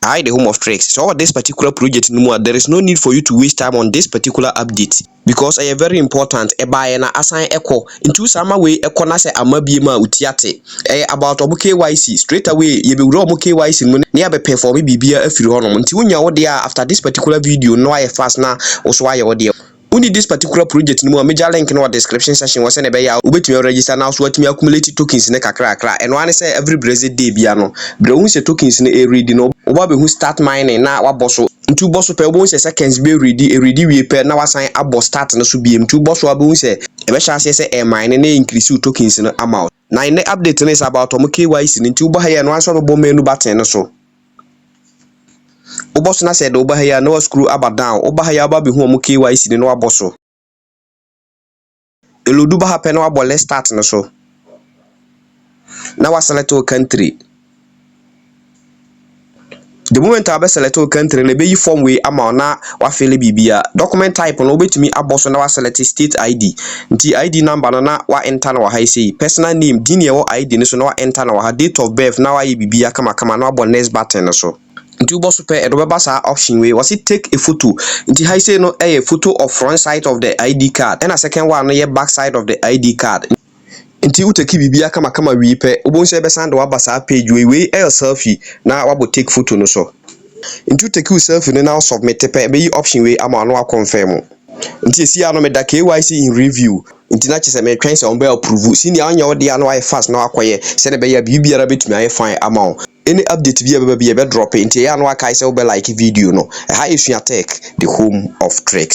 Hi, the home of tricks. So this particular project there is no need for you to waste time on this particular update because I very important. Buy na assign echo into some way echo na say amabima utiate about omo KYC straight away ye be wura omo KYC mu na be perform bibia afiri ho no nti wonya wo de after this particular video no aye fast na also aye wo de. We need this particular project no major link in our description section was send be ya obetumi register now so watumi accumulate tokens ne kakra and one say every blessed day bia no bre hu say tokens ne read no oba be hu start mining na waboso ntu boso pe obo say seconds be read we pe na wasan abo start no so biem ntu boso obo hu say e be sha say e mine na increase tokens no amount na in update is about omo KYC ntu bo ha ya no anso bo menu button no so Oboso na said oba here no screw up down oba here aba be hu omo KYC ni no aboso elodu ba happen no abo let's start no so na wa select our country the moment I select our country na be yi form we ama na wa fill bibia document type no obetumi aboso na wa select state ID nti ID number no na wa enter na wa ha say personal name din ye wo ID ni so na wa enter na wa ha date of birth na wa yi bibia kama na abo next button no so nti ubo super edo beba sa option we was it take a photo nti hi say no a photo of front side of the ID card and a second one no ye back side of the ID card nti uteki bibia kama we pe ubo nse be sand wa basa page we selfie na wabo take photo no so nti uteki selfie no na submit pe be option we ama no confirm nti esi ano me da KYC in review nti na chese me twen se on be approve senior anya wo dia no ai fast na akoye se ne be ya bibiara betumi ai fine ama any update be drop into ya no akai se wo be like video no ha isua tech the home of tricks.